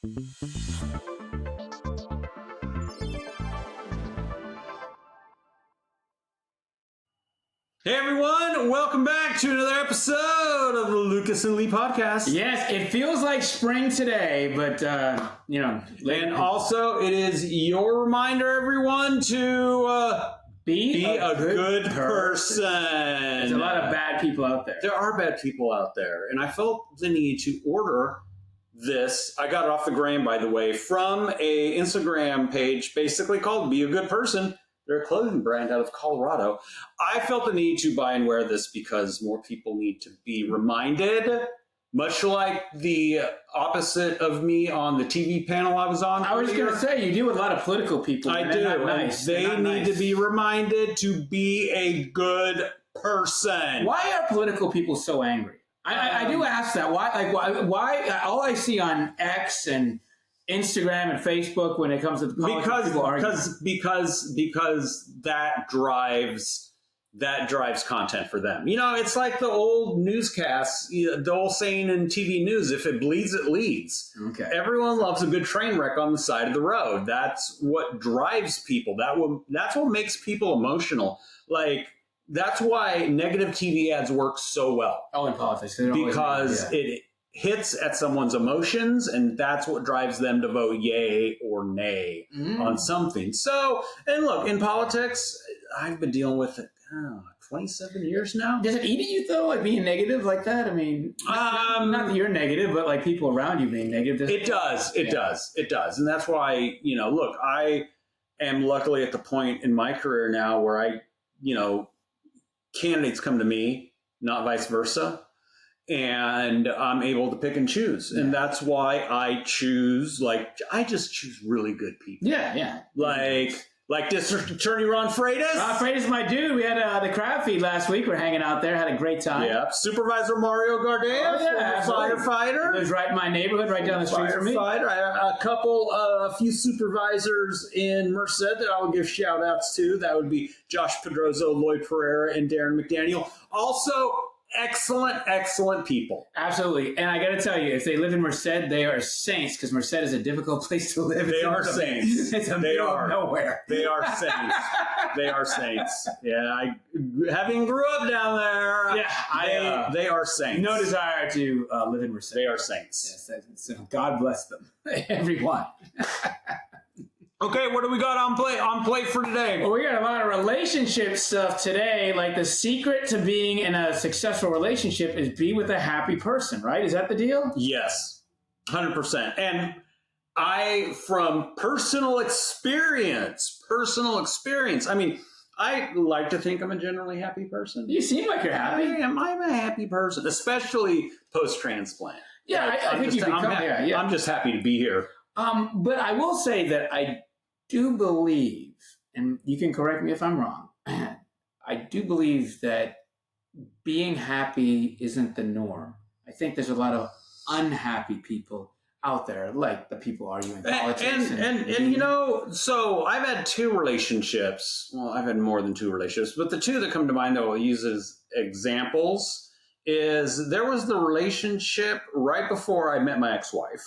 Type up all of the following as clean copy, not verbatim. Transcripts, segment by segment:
Hey everyone, welcome back to another episode of the Lucas and Lee podcast. Yes, it feels like spring today, but and also it is your reminder, everyone, to be a good person. There's a lot of bad people out there. There are bad people out there, and I felt the need to order this. I got it off the gram, by the way, from a Instagram page basically called Be a Good Person. They're a clothing brand out of Colorado. I felt the need to buy and wear this because more people need to be reminded, much like the opposite of me on the TV panel I was on. I was going to say, you deal with a lot of political people. I do. Nice. They need to be reminded to be a good person. Why are political people so angry? I do ask that. Why? All I see on X and Instagram and Facebook when it comes to because that drives content for them. You know, it's like the old newscasts, the old saying in TV news: if it bleeds, it leads. Okay. Everyone loves a good train wreck on the side of the road. That's what drives people. That's what makes people emotional. Like, that's why negative TV ads work so well. Oh, in politics, because it hits at someone's emotions, and that's what drives them to vote yay or nay on something. So, and look, in politics, I've been dealing with it 27 years now. Does it eat at you, though, like being negative like that? I mean, not that you're negative, but like people around you being negative. It does. And that's why, look, I am luckily at the point in my career now where candidates come to me, not vice versa. And I'm able to pick and choose. And that's why I just choose really good people. Yeah. Like District Attorney Ron Freitas. Ron Freitas is my dude. We had the crab feed last week. We're hanging out there. Had a great time. Yeah. Supervisor Mario Gardea, firefighter. It was right in my neighborhood, right down the street from me. I have a few supervisors in Merced that I will give shout outs to. That would be Josh Pedroso, Lloyd Pereira, and Darren McDaniel. Also, excellent people. Absolutely. And I got to tell you, if they live in Merced, they are saints, because Merced is a difficult place to live. They are saints. It's a middle of nowhere. They are saints. They are saints. Yeah, having grew up down there, they are saints. No desire to live in Merced. They are saints. Yes, so God bless them, everyone. Okay, what do we got on plate for today? Well, we got a lot of relationship stuff today. Like, the secret to being in a successful relationship is be with a happy person, right? Is that the deal? Yes, 100%. And from personal experience, I mean, I like to think I'm a generally happy person. You seem like you're happy. I'm a happy person, especially post-transplant. Yeah, I think you've become, I'm just happy to be here. But I will say that I do believe, and you can correct me if I'm wrong, I do believe that being happy isn't the norm. I think there's a lot of unhappy people out there, like the people arguing politics. And so I've had two relationships. Well, I've had more than two relationships, but the two that come to mind that I'll use as examples is there was the relationship right before I met my ex-wife.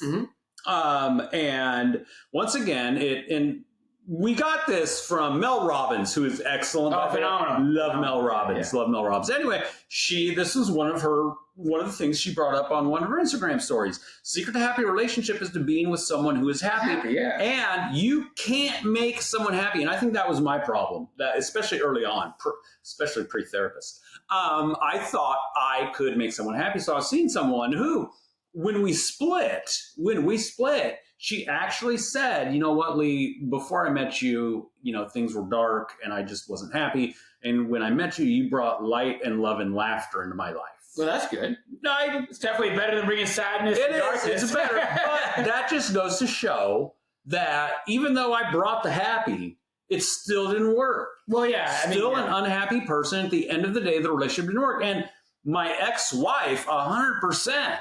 And once again, we got this from Mel Robbins, who is excellent. Oh, phenomenal. Love Mel Robbins. Yeah. Love Mel Robbins. Anyway, this is one of the things she brought up on one of her Instagram stories. Secret to happy relationship is to being with someone who is happy. Yeah. And you can't make someone happy. And I think that was my problem, that especially early on, especially pre-therapist. I thought I could make someone happy. So I was seeing someone who, when we split, she actually said, you know what, Lee, before I met you, things were dark and I just wasn't happy. And when I met you, you brought light and love and laughter into my life. Well, that's good. It's definitely better than bringing sadness and darkness. It's better. But that just goes to show that even though I brought the happy, it still didn't work. Well, yeah. An unhappy person. At the end of the day, the relationship didn't work. And my ex-wife, 100%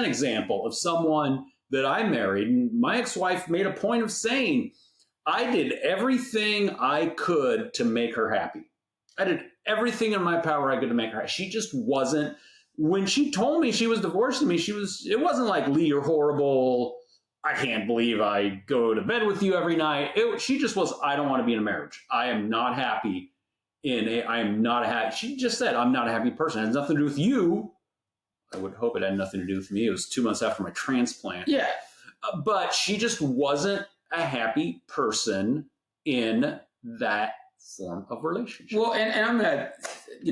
example of someone that I married. And my ex-wife made a point of saying, I did everything I could to make her happy. I did everything in my power I could to make her happy. She just wasn't. When she told me she was divorcing me, it wasn't like, Lee, you're horrible. I can't believe I go to bed with you every night. She just was, I don't want to be in a marriage. I am not happy I am not a happy, she just said, I'm not a happy person. It has nothing to do with you. I would hope it had nothing to do with me. It was 2 months after my transplant. Yeah. But she just wasn't a happy person in that form of relationship. Well, and I'm not,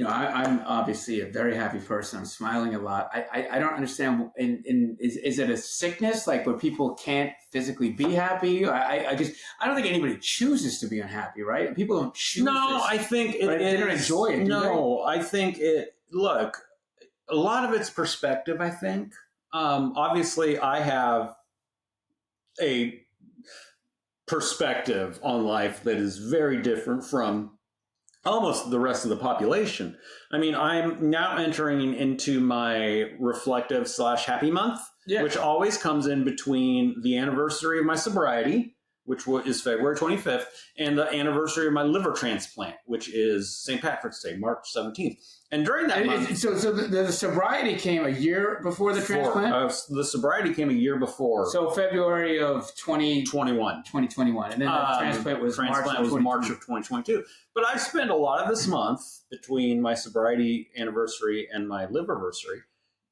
I'm obviously a very happy person. I'm smiling a lot. I don't understand. Is it a sickness, like where people can't physically be happy? I don't think anybody chooses to be unhappy, right? People don't choose. No, this, I think it right? They don't enjoy it. No, I think it. Look, a lot of it's perspective. I think. Obviously, I have a perspective on life that is very different from almost the rest of the population. I mean, I'm now entering into my reflective / happy month, which always comes in between the anniversary of my sobriety, which is February 25th, and the anniversary of my liver transplant, which is St. Patrick's Day, March 17th. And during that month... So the sobriety came a year before the transplant? The sobriety came a year before. So February of 2021. And then the transplant was March of 2022. But I spent a lot of this month between my sobriety anniversary and my liverversary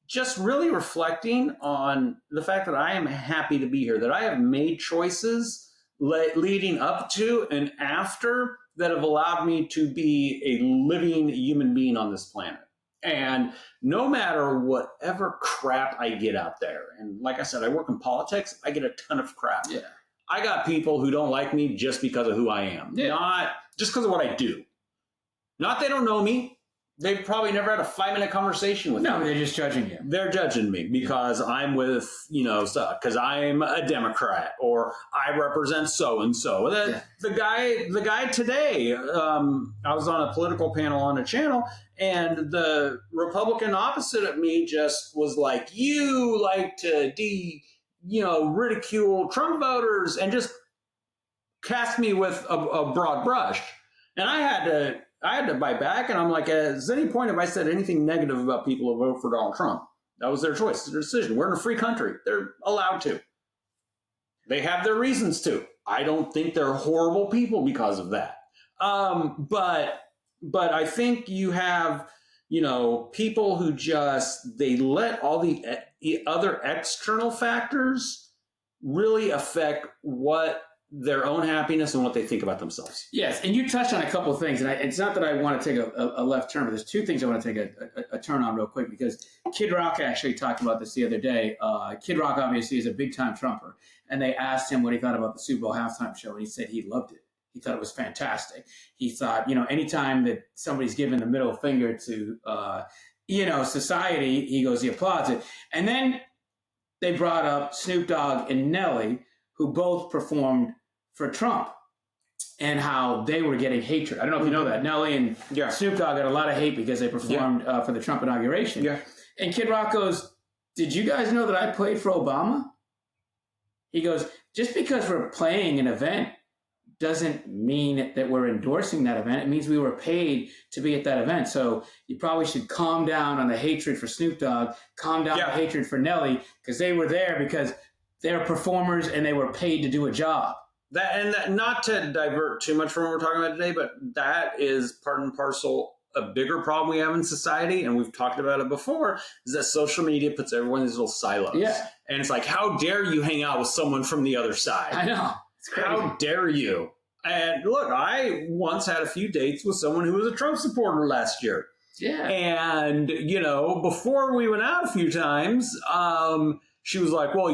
just really reflecting on the fact that I am happy to be here, that I have made choices leading up to and after that have allowed me to be a living human being on this planet. And no matter whatever crap I get out there, and like I said, I work in politics, I get a ton of crap. Yeah. I got people who don't like me just because of who I am, not just because of what I do. Not they don't know me. They've probably never had a 5-minute conversation with me. No, they're just judging you. They're judging me because I'm with, because I'm a Democrat or I represent so-and-so. The guy today, I was on a political panel on a channel, and the Republican opposite of me just was like, you like to ridicule Trump voters, and just cast me with a broad brush. And I had to bite back, and I'm like, at any point have I said anything negative about people who vote for Donald Trump? That was their choice, their decision. We're in a free country. They're allowed to. They have their reasons to. I don't think they're horrible people because of that. But I think you have, people who they let all the other external factors really affect what their own happiness and what they think about themselves. Yes, and you touched on a couple of things, and it's not that I want to take a left turn, but there's two things I want to take a turn on real quick, because Kid Rock actually talked about this the other day. Kid Rock obviously is a big-time Trumper, and they asked him what he thought about the Super Bowl halftime show, and he said he loved it. He thought it was fantastic. He thought, anytime that somebody's giving the middle finger to, society, he goes, he applauds it. And then they brought up Snoop Dogg and Nelly, who both performed for Trump, and how they were getting hatred. I don't know if you know that. Nelly and Snoop Dogg got a lot of hate because they performed for the Trump inauguration. Yeah. And Kid Rock goes, did you guys know that I played for Obama? He goes, just because we're playing an event doesn't mean that we're endorsing that event. It means we were paid to be at that event. So you probably should calm down on the hatred for Snoop Dogg, calm down the hatred for Nelly, because they were there because they're performers and they were paid to do a job. That not to divert too much from what we're talking about today, but that is part and parcel a bigger problem we have in society, and we've talked about it before, is that social media puts everyone in these little silos. Yeah. And it's like, how dare you hang out with someone from the other side? I know. It's crazy. How dare you? And look, I once had a few dates with someone who was a Trump supporter last year. Yeah. And, before we went out a few times, she was like, well,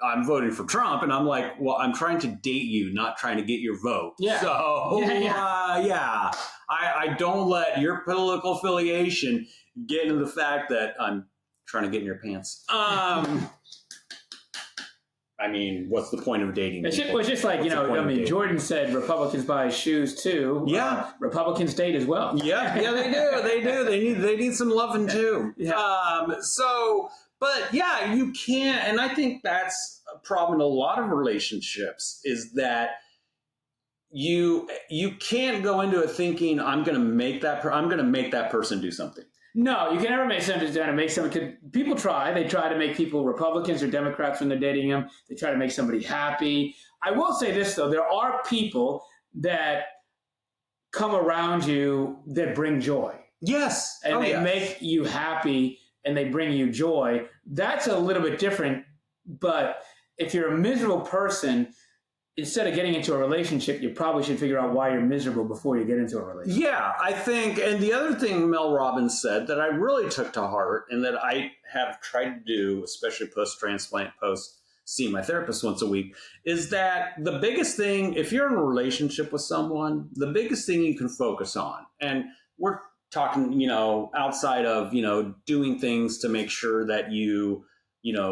I'm voting for Trump. And I'm like, well, I'm trying to date you, not trying to get your vote. Yeah. So, I don't let your political affiliation get into the fact that I'm trying to get in your pants. I mean, what's the point of dating? It's just like, Jordan said Republicans buy shoes too. Yeah. Republicans date as well. Yeah, they do. They do. They need some loving too. Yeah. But yeah, you can't, and I think that's a problem in a lot of relationships, is that you can't go into it thinking I'm going to make that person do something. No, you can never make something to make someone. People try. They try to make people Republicans or Democrats when they're dating them. They try to make somebody happy. I will say this though: there are people that come around you that bring joy. Yes. And they make you happy and they bring you joy. That's a little bit different. But if you're a miserable person, instead of getting into a relationship, you probably should figure out why you're miserable before you get into a relationship. Yeah, I think, and the other thing Mel Robbins said that I really took to heart and that I have tried to do, especially post-transplant, seeing my therapist once a week, is that the biggest thing, if you're in a relationship with someone, the biggest thing you can focus on, and we're talking, outside of, doing things to make sure that you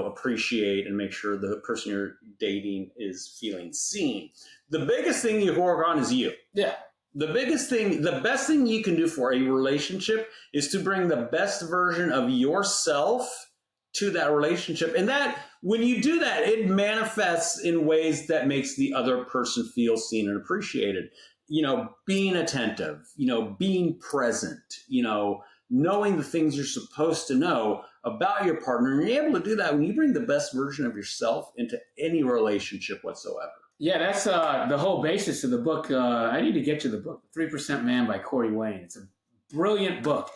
appreciate and make sure the person you're dating is feeling seen. The biggest thing you can work on is you. Yeah. The best thing you can do for a relationship is to bring the best version of yourself to that relationship. And that, when you do that, it manifests in ways that makes the other person feel seen and appreciated. Being attentive, being present, knowing the things you're supposed to know about your partner. And you're able to do that when you bring the best version of yourself into any relationship whatsoever. Yeah, that's the whole basis of the book. I need to get you the book, 3% Man by Corey Wayne. It's a brilliant book.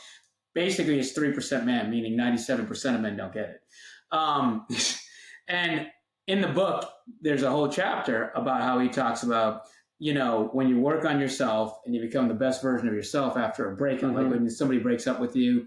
Basically, it's 3% man, meaning 97% of men don't get it. And in the book, there's a whole chapter about how he talks about, when you work on yourself and you become the best version of yourself after a breakup, like when somebody breaks up with you,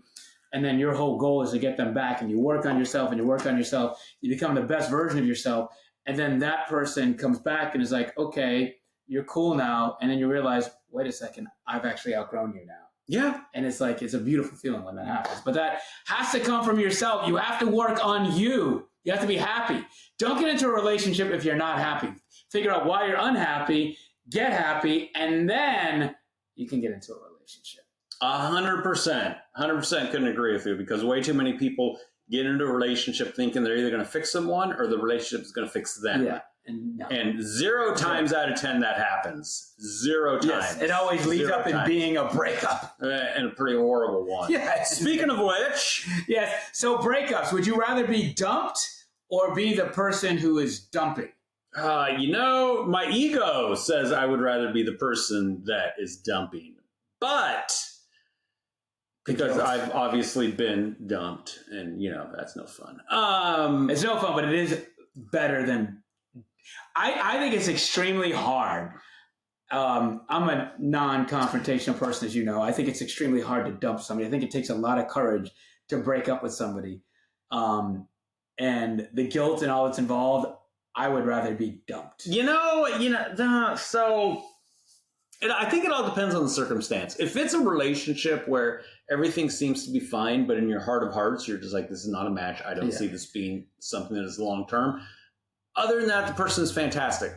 and then your whole goal is to get them back, and you work on yourself and you work on yourself, you become the best version of yourself. And then that person comes back and is like, okay, you're cool now. And then you realize, wait a second, I've actually outgrown you now. Yeah. And it's a beautiful feeling when that happens. But that has to come from yourself. You have to work on you. You have to be happy. Don't get into a relationship if you're not happy. Figure out why you're unhappy, get happy, and then you can get into a relationship. 100%. 100% couldn't agree with you, because way too many people get into a relationship thinking they're either going to fix someone or the relationship is going to fix them. Yeah. No. And 0 times out of 10 that happens. 0 times. Yes, it always leads up in being a breakup. And a pretty horrible one. Yes. Speaking of which. Yes. So breakups, would you rather be dumped or be the person who is dumping? My ego says I would rather be the person that is dumping. But because I've obviously been dumped, and that's no fun. It's no fun, but it is better than. I think it's extremely hard. I'm a non-confrontational person, as you know. I think it's extremely hard to dump somebody. I think it takes a lot of courage to break up with somebody, and the guilt and all that's involved. I would rather be dumped. So. And I think it all depends on the circumstance. If it's a relationship where everything seems to be fine, but in your heart of hearts, you're just like, this is not a match. I don't see this being something that is long term. Other than that, the person is fantastic.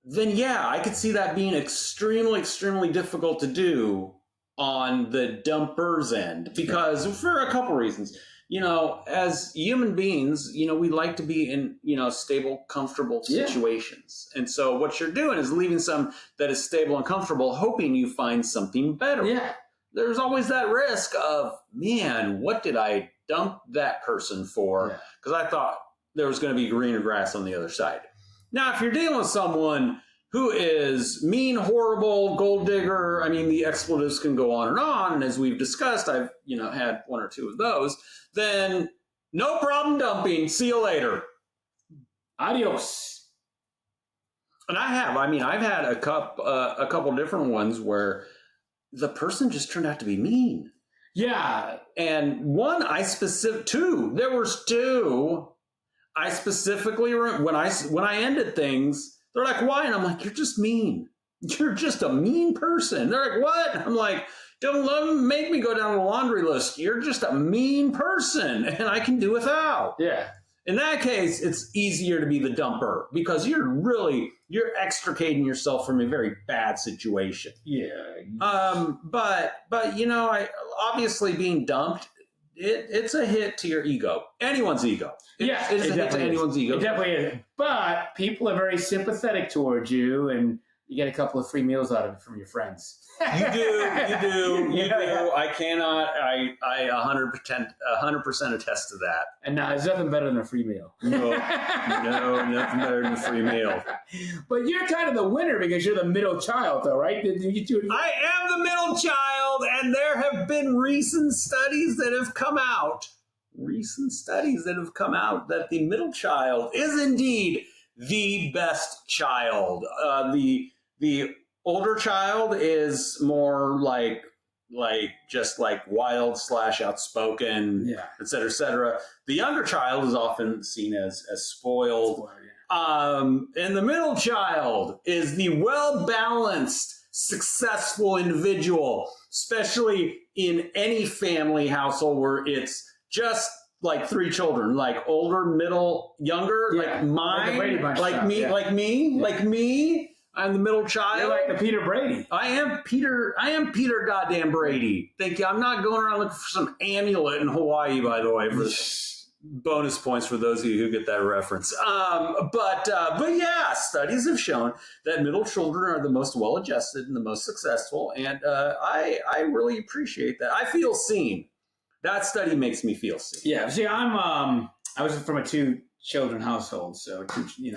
Then, I could see that being extremely, extremely difficult to do on the dumper's end, because for a couple reasons. As human beings, we like to be in, stable, comfortable situations. And so what you're doing is leaving some that is stable and comfortable, hoping you find something better. Yeah. There's always that risk of, man, what did I dump that person for? Because I thought there was going to be greener grass on the other side. Now, if you're dealing with someone who is mean, horrible, gold digger, the expletives can go on. And as we've discussed, I've, had 1 or 2 of those. Then no problem dumping. See you later. Adios. And I've had a couple different ones where the person just turned out to be mean. Yeah. And there was 2. I specifically, when I ended things, they're like, why? And I'm like, you're just mean. You're just a mean person. They're like, what? I'm like, don't make me go down the laundry list. You're just a mean person, and I can do without. Yeah. In that case, it's easier to be the dumper, because you're extricating yourself from a very bad situation. Yeah. But I obviously being dumped, it's a hit to your ego. Anyone's ego. Yeah, it's a hit to anyone's ego. It definitely is. But people are very sympathetic towards you, and you get a couple of free meals out of it from your friends. You do. I cannot. I 100% attest to that. And there's nothing better than a free meal. No, nothing better than a free meal. But you're kind of the winner because you're the middle child, though, right? I am the middle child, and there have been recent studies that have come out. That the middle child is indeed the best child. The older child is more like just like wild / outspoken, et cetera, et cetera. The younger child is often seen as spoiled. And the middle child is the well-balanced, successful individual, especially in any family household where it's just like 3 children, like older, middle, younger, like mine, like me. I'm the middle child. You're like the Peter Brady. I am Peter goddamn Brady. Thank you. I'm not going around looking for some amulet in Hawaii, by the way, for bonus points for those of you who get that reference. But yeah, studies have shown that middle children are the most well-adjusted and the most successful, and I really appreciate that. I feel seen. That study makes me feel seen. Yeah. See, I was from a 2-children household, so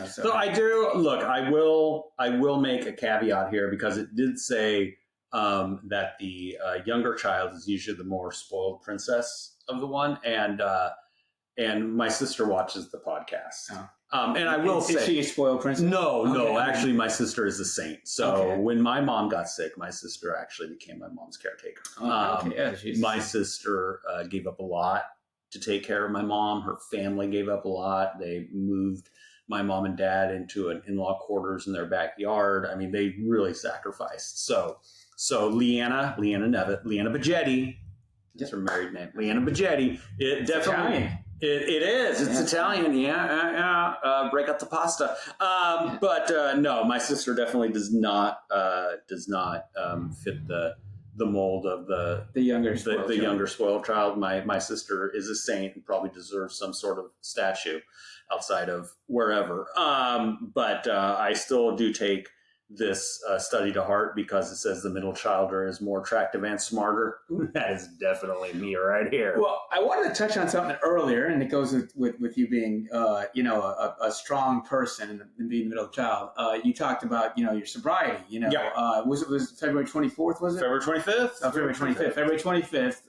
So I do look. I will make a caveat here because it did say that the younger child is usually the more spoiled princess of the one, and my sister watches the podcast. Oh. And I will say, is she a spoiled princess? No. Actually, my sister is a saint. So when my mom got sick, my sister actually became my mom's caretaker. My sister gave up a lot to take care of my mom. Her family gave up a lot. They moved my mom and dad into an in-law quarters in their backyard. I mean, they really sacrificed. So Leanna Bagetti, that's her married name, Leanna Bagetti. It definitely. Italian. It is. It's Italian. Yeah. Break up the pasta. But no, my sister definitely does not fit the mold of the younger spoiled child. My sister is a saint and probably deserves some sort of statue outside of wherever. But I still do take this study to heart because it says the middle child is more attractive and smarter. That is definitely me right here. Well, I wanted to touch on something earlier, and it goes with you being, a strong person and being the middle child. You talked about, your sobriety. Was it February 24th? Was it February 25th? February 25th. February 25th.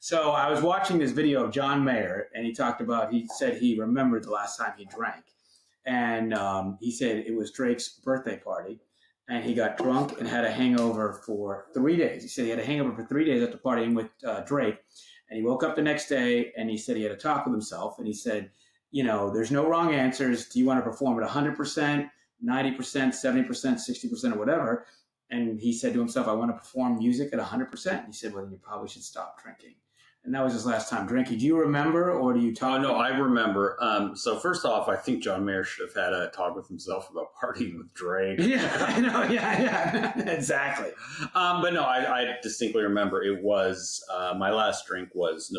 So I was watching this video of John Mayer, and he said he remembered the last time he drank. And he said it was Drake's birthday party, and he got drunk and had a hangover for 3 days. He said he had a hangover for 3 days after partying with Drake, and he woke up the next day, and he said he had a talk with himself, and he said, there's no wrong answers. Do you want to perform at 100%, 90%, 70%, 60%, or whatever? And he said to himself, I want to perform music at 100%. He said, well, then you probably should stop drinking. And that was his last time drinking. Do you remember, or do you talk? Oh, no, I remember. So first off, I think John Mayer should have had a talk with himself about partying with Drake. Yeah, I know. Yeah, exactly. But no, I distinctly remember it was my last drink was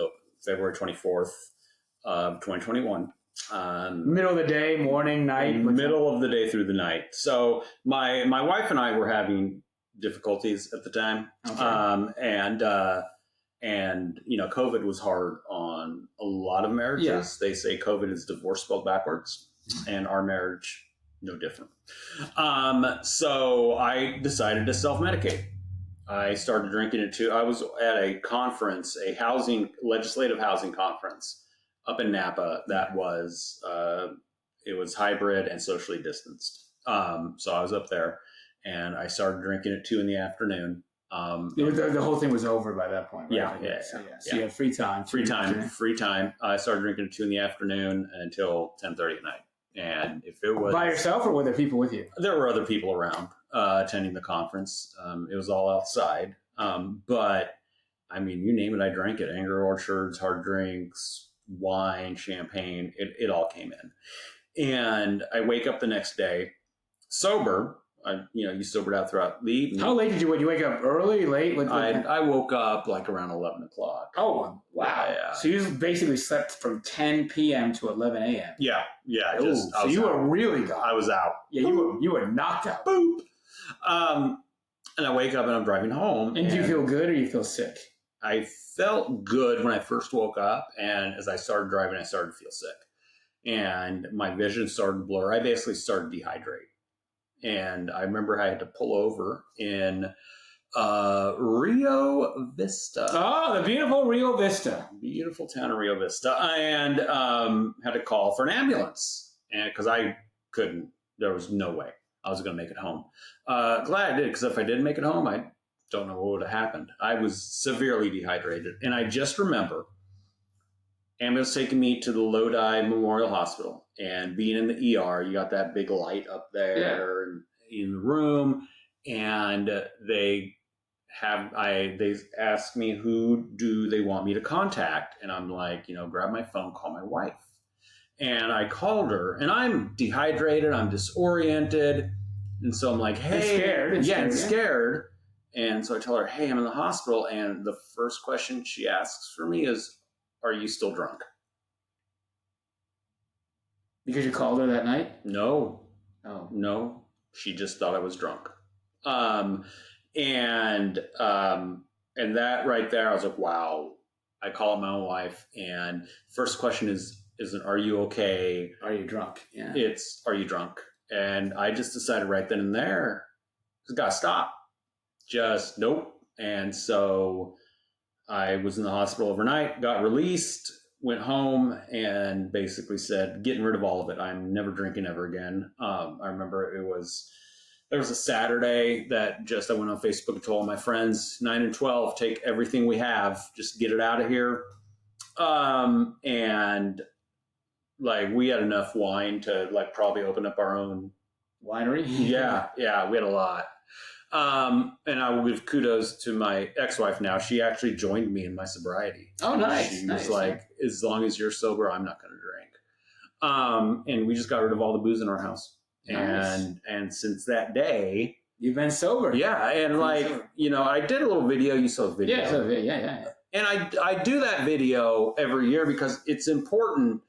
February 24th, 2021. Middle of the day, morning, night? Middle of the day through the night. So my wife and I were having difficulties at the time. Okay. And COVID was hard on a lot of marriages. Yeah. They say COVID is divorce spelled backwards, and our marriage, no different. So I decided to self-medicate. I started drinking it too. I was at a conference, legislative housing conference up in Napa that was, it was hybrid and socially distanced. So I was up there, and I started drinking at 2 p.m. The whole thing was over by that point, right? Yeah. So you had free time. Free time. I started drinking at 2 p.m. until 10:30 at night. And if it was... By yourself, or were there people with you? There were other people around attending the conference. It was all outside. But, I mean, you name it, I drank it. Angry Orchards, hard drinks, wine, champagne, it all came in. And I wake up the next day sober. You sobered out throughout the evening. How late did you wake? You wake up early, late? I woke up like around 11 o'clock. Oh, wow. Yeah. So you basically slept from 10 p.m. to 11 a.m. Yeah. So you were really gone. I was out. Yeah, you were knocked out. Boop. And I wake up and I'm driving home. And do you feel good or you feel sick? I felt good when I first woke up, and as I started driving, I started to feel sick, and my vision started to blur. I basically started to dehydrate, and I remember I had to pull over in Rio Vista. Oh, the beautiful Rio Vista. Beautiful town of Rio Vista, and had to call for an ambulance, and because I couldn't, there was no way I was going to make it home. Glad I did, because if I didn't make it home, I don't know what would have happened. I was severely dehydrated, and I just remember ambulance taking me to the Lodi Memorial Hospital, and being in the ER. You got that big light up there in the room, and they asked me, who do they want me to contact? And I'm like, grab my phone, call my wife. And I called her, and I'm dehydrated, I'm disoriented, and so I'm like, hey, scared. And so I tell her, hey, I'm in the hospital, and the first question she asks for me is, are you still drunk? Because you called her that night? No. Oh. No. She just thought I was drunk. And that right there, I was like, wow. I call my own wife, and first question isn't, are you okay? Are you drunk? Yeah. It's, are you drunk? And I just decided right then and there, it's got to stop. Just nope. And so I was in the hospital overnight, got released, went home, and basically said, getting rid of all of it. I'm never drinking ever again. I remember there was a Saturday that I went on Facebook and told all my friends, 9 and 12, take everything we have, just get it out of here. And like, we had enough wine to like probably open up our own winery. Yeah, we had a lot. And I will give kudos to my ex-wife now. She actually joined me in my sobriety. Oh, nice. She was like, as long as you're sober, I'm not going to drink. And we just got rid of all the booze in our house. Nice. And since that day, you've been sober. Yeah. And like, I did a little video. You saw the video. Yeah. And I do that video every year because it's important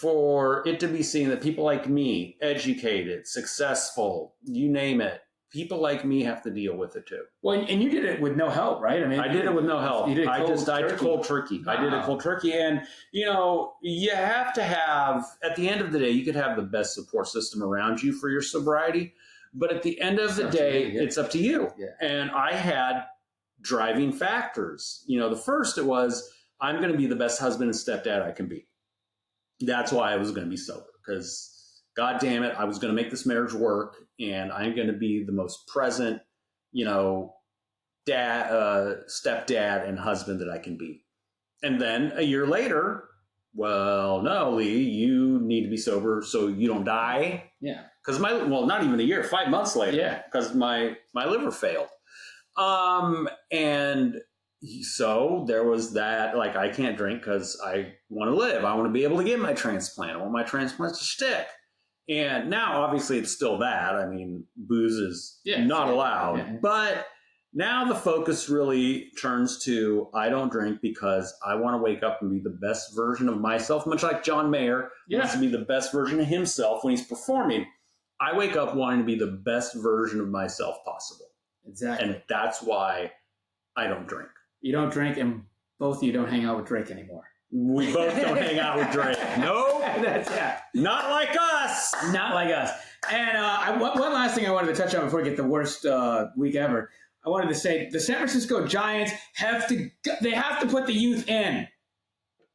for it to be seen that people like me, educated, successful, you name it, people like me have to deal with it too. Well, and you did it with no help, right? I mean, I did it with no help. You did cold turkey. Wow. I did it cold turkey. And, you have to have, at the end of the day, you could have the best support system around you for your sobriety. But at the end of the day, it's up to you. Yeah. And I had driving factors. The first it was, I'm going to be the best husband and stepdad I can be. That's why I was going to be sober, because God damn it, I was going to make this marriage work, and I'm going to be the most present, dad, stepdad and husband that I can be. And then a year later, well, no, Lee, you need to be sober so you don't die. Yeah. Because not even a year, 5 months later. Yeah. Because my liver failed. And so there was that, like, I can't drink because I want to live. I want to be able to get my transplant. I want my transplant to stick. And now, obviously, it's still that. I mean, booze is not allowed. Yeah. But now the focus really turns to, I don't drink because I want to wake up and be the best version of myself, much like John Mayer wants to be the best version of himself when he's performing. I wake up wanting to be the best version of myself possible. Exactly. And that's why I don't drink. You don't drink, and both of you don't hang out with Drake anymore. We both don't hang out with Drake. Nope. Not like us. Not like us. And one last thing I wanted to touch on before we get the worst week ever. I wanted to say the San Francisco Giants have to put the youth in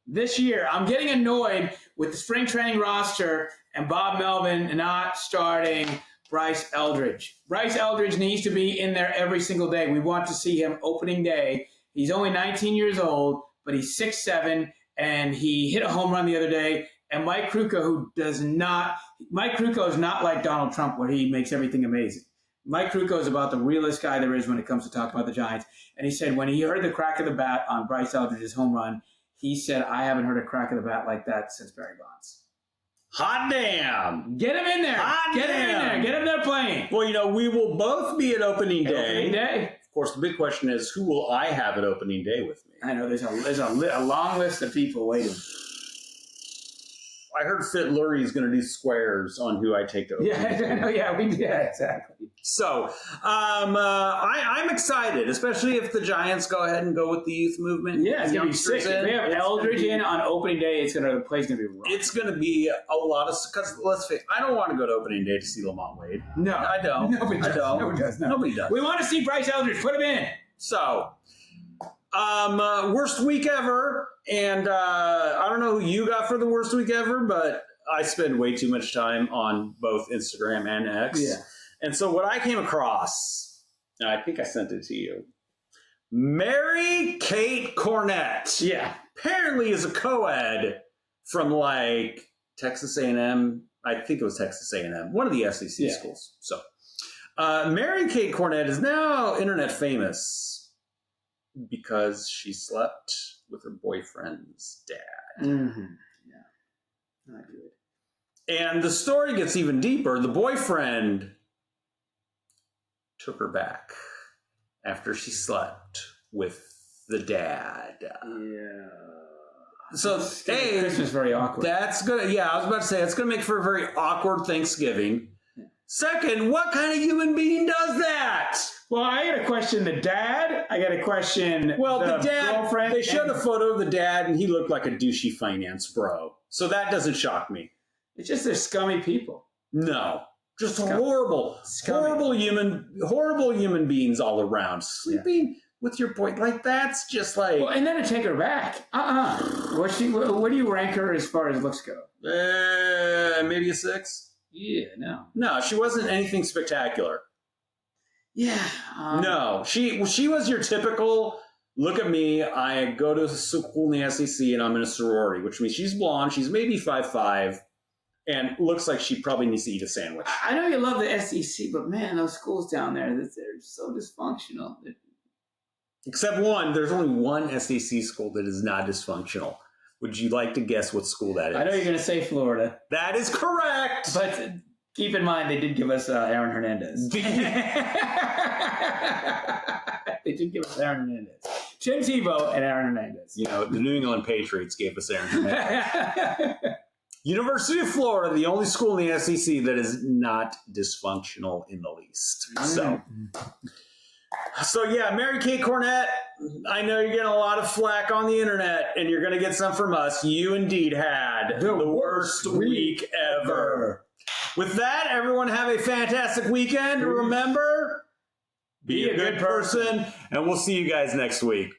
this year. I'm getting annoyed with the spring training roster and Bob Melvin not starting Bryce Eldridge. Bryce Eldridge needs to be in there every single day. We want to see him opening day. He's only 19 years old, but he's 6'7", and he hit a home run the other day. And Mike Krukow, is not like Donald Trump, where he makes everything amazing. Mike Krukow is about the realest guy there is when it comes to talking about the Giants. And he said when he heard the crack of the bat on Bryce Eldridge's home run, he said, I haven't heard a crack of the bat like that since Barry Bonds. Hot damn. Get him in there. Get him there playing. Well, we will both be at opening day. Opening day. Of course, the big question is, who will I have at opening day with me? I know there's a long list of people waiting. I heard Fit Lurie is going to do squares on who I take to OPD. Yeah, exactly. So I'm excited, especially if the Giants go ahead and go with the youth movement. Yeah, it's going to be sick. If they have Eldridge in on opening day, the play's going to be rough. It's going to be a lot of, because let's face it, I don't want to go to opening day to see Lamont Wade. No. I don't. Nobody does. I don't. Nobody does. No. Nobody does. We want to see Bryce Eldridge. Put him in. So, worst week ever. And I don't know who you got for the worst week ever, but I spend way too much time on both Instagram and X. Yeah. And so what I came across, and I think I sent it to you, Mary Kate Cornett. Yeah. Apparently is a co-ed from like Texas A&M. I think it was Texas A&M, one of the SEC schools. So Mary Kate Cornett is now internet famous because she slept with her boyfriend's dad. Mm-hmm. Yeah. Not good. And the story gets even deeper. The boyfriend took her back after she slept with the dad. Yeah. So, hey, Christmas very awkward. That's good. Yeah, I was about to say, it's going to make for a very awkward Thanksgiving. Second, what kind of human being does that? Well, I got to question the dad. I got to question the dad. Girlfriend. They showed a photo of the dad, and he looked like a douchey finance bro. So that doesn't shock me. It's just they're scummy people. No, just horrible human beings all around. Sleeping with your boy, like that's just like. Well, and then to take her back. What do you rank her as far as looks go? Maybe a 6. Yeah, no. No, she wasn't anything spectacular. Yeah. No, she was your typical, look at me, I go to school in the SEC and I'm in a sorority, which means she's blonde, she's maybe 5'5", and looks like she probably needs to eat a sandwich. I know you love the SEC, but man, those schools down there, they're so dysfunctional. Except one, there's only one SEC school that is not dysfunctional. Would you like to guess what school that is? I know you're going to say Florida. That is correct. But keep in mind, they did give us Aaron Hernandez. They did give us Aaron Hernandez. Tim Tebow and Aaron Hernandez. You know, the New England Patriots gave us Aaron Hernandez. University of Florida, the only school in the SEC that is not dysfunctional in the least. So yeah, Mary Kate Cornett, I know you're getting a lot of flack on the internet, and you're going to get some from us. You indeed had the worst week ever. With that, everyone have a fantastic weekend. Remember, be a good person, and we'll see you guys next week.